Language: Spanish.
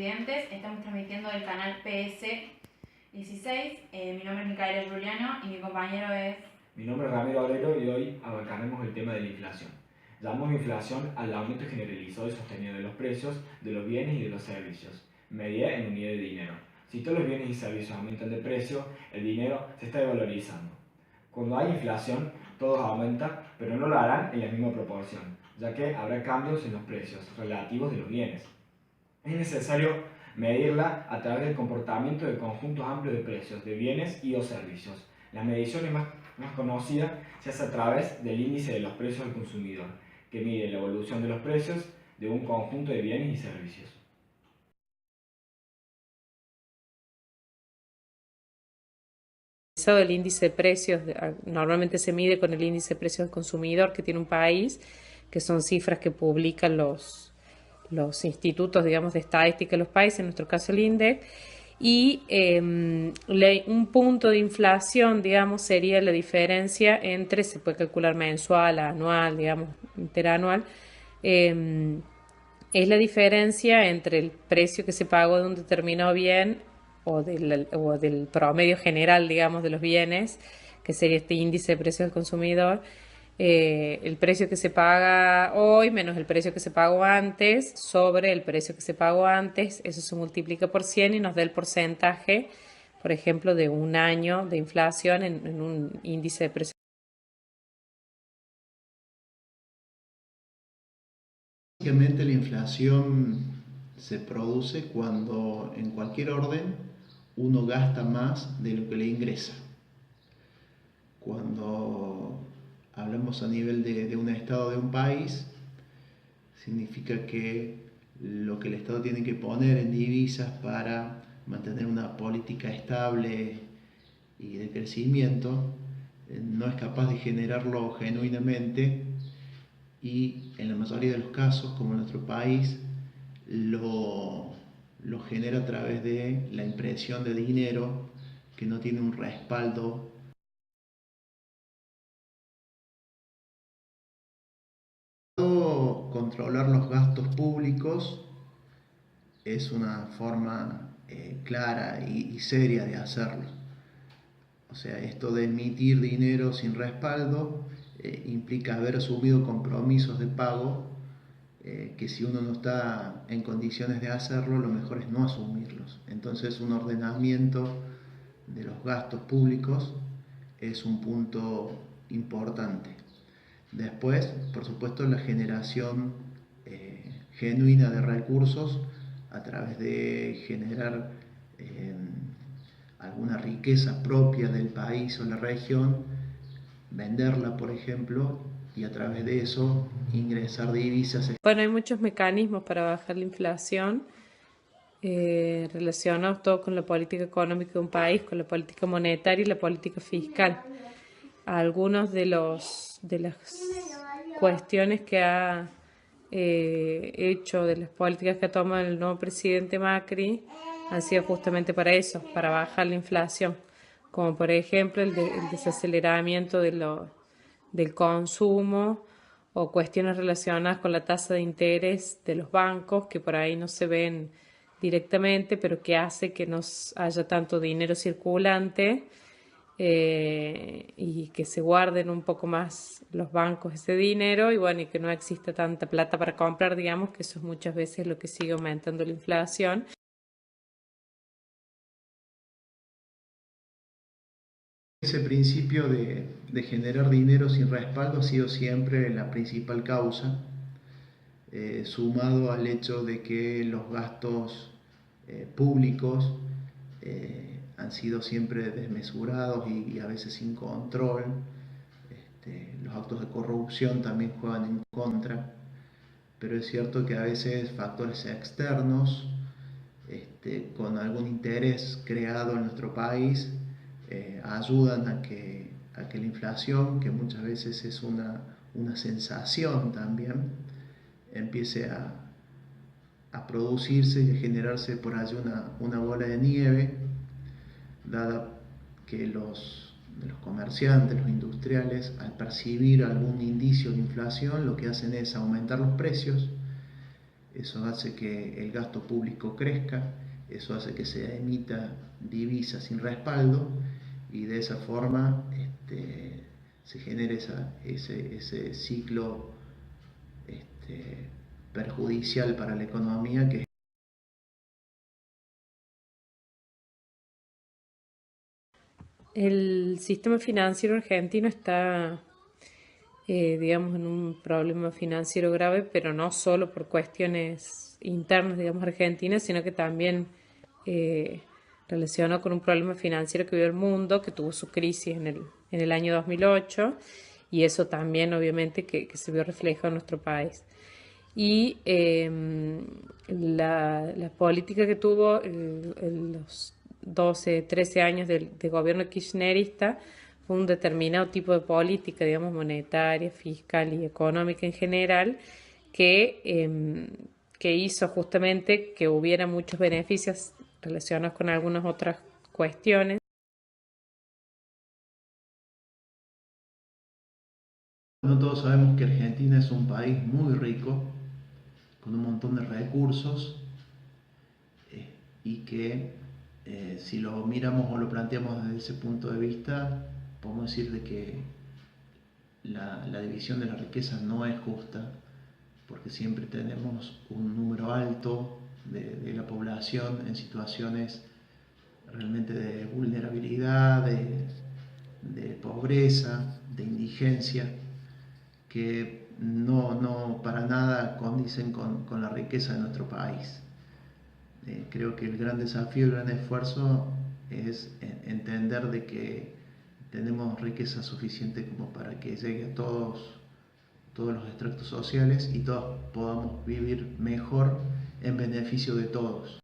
televidentes, estamos transmitiendo del canal PS16. Mi nombre es Micaela Giuliano y mi compañero es... Mi nombre es Ramiro Obrero y hoy abarcaremos el tema de la inflación. Llamamos inflación al aumento generalizado y sostenido de los precios de los bienes y de los servicios, medida en unidad de dinero. Si todos los bienes y servicios aumentan de precio, el dinero se está devalorizando. Cuando hay inflación, todos aumentan, pero no lo harán en la misma proporción, ya que habrá cambios en los precios relativos de los bienes. Es necesario medirla a través del comportamiento de conjuntos amplios de precios de bienes y o servicios. La medición más conocida se hace a través del índice de los precios al consumidor, que mide la evolución de los precios de un conjunto de bienes y servicios. El índice de precios normalmente se mide con el índice de precios del consumidor que tiene un país, que son cifras que publican los institutos, digamos, de estadística de los países, en nuestro caso el INDEC, y un punto de inflación, digamos, sería la diferencia entre, se puede calcular mensual, anual, digamos, interanual, es la diferencia entre el precio que se pagó de un determinado bien o del promedio general, digamos, de los bienes, que sería este índice de precios del consumidor, el precio que se paga hoy menos el precio que se pagó antes sobre el precio que se pagó antes, eso se multiplica por 100 y nos da el porcentaje, por ejemplo, de un año de inflación en un índice de precios. Básicamente la inflación se produce cuando en cualquier orden uno gasta más de lo que le ingresa. Cuando hablamos a nivel de un estado de un país, significa que lo que el Estado tiene que poner en divisas para mantener una política estable y de crecimiento no es capaz de generarlo genuinamente, y en la mayoría de los casos, como en nuestro país, lo genera a través de la impresión de dinero que no tiene un respaldo. Controlar los gastos públicos es una forma clara y seria de hacerlo. O sea, esto de emitir dinero sin respaldo implica haber asumido compromisos de pago que si uno no está en condiciones de hacerlo, lo mejor es no asumirlos. Entonces, un ordenamiento de los gastos públicos es un punto importante. Después, por supuesto, la generación genuina de recursos a través de generar alguna riqueza propia del país o la región, venderla, por ejemplo, y a través de eso ingresar divisas. Bueno, hay muchos mecanismos para bajar la inflación relacionados todo con la política económica de un país, con la política monetaria y la política fiscal. Algunos de las cuestiones que ha hecho, de las políticas que ha tomado el nuevo presidente Macri, han sido justamente para eso, para bajar la inflación, como por ejemplo el desaceleramiento del consumo o cuestiones relacionadas con la tasa de interés de los bancos, que por ahí no se ven directamente, pero que hace que no haya tanto dinero circulante y que se guarden un poco más los bancos ese dinero y bueno, y que no exista tanta plata para comprar, digamos, que eso es muchas veces lo que sigue aumentando la inflación. Ese principio de generar dinero sin respaldo ha sido siempre la principal causa, sumado al hecho de que los gastos públicos han sido siempre desmesurados y a veces sin control. Los actos de corrupción también juegan en contra, pero es cierto que a veces factores externos, con algún interés creado en nuestro país, ayudan a que la inflación, que muchas veces es una sensación también, empiece a producirse y a generarse por allí una bola de nieve, dada que los comerciantes, los industriales, al percibir algún indicio de inflación, lo que hacen es aumentar los precios, eso hace que el gasto público crezca, eso hace que se emita divisas sin respaldo y de esa forma se genera ese ciclo perjudicial para la economía que el sistema financiero argentino está, digamos, en un problema financiero grave, pero no solo por cuestiones internas, digamos, argentinas, sino que también relacionado con un problema financiero que vive el mundo, que tuvo su crisis en el año 2008, y eso también, obviamente, que se vio reflejado en nuestro país. Y la política que tuvo los 12, 13 años de gobierno kirchnerista fue un determinado tipo de política, digamos, monetaria, fiscal y económica en general, que hizo justamente que hubiera muchos beneficios relacionados con algunas otras cuestiones. No todos sabemos que Argentina es un país muy rico, con un montón de recursos, y que si lo miramos o lo planteamos desde ese punto de vista, podemos decir de que la división de la riqueza no es justa, porque siempre tenemos un número alto de la población en situaciones realmente de vulnerabilidad, de pobreza, de indigencia, que no para nada condicen con la riqueza de nuestro país. Creo que el gran desafío, el gran esfuerzo es entender de que tenemos riqueza suficiente como para que llegue a todos los estratos sociales y todos podamos vivir mejor en beneficio de todos.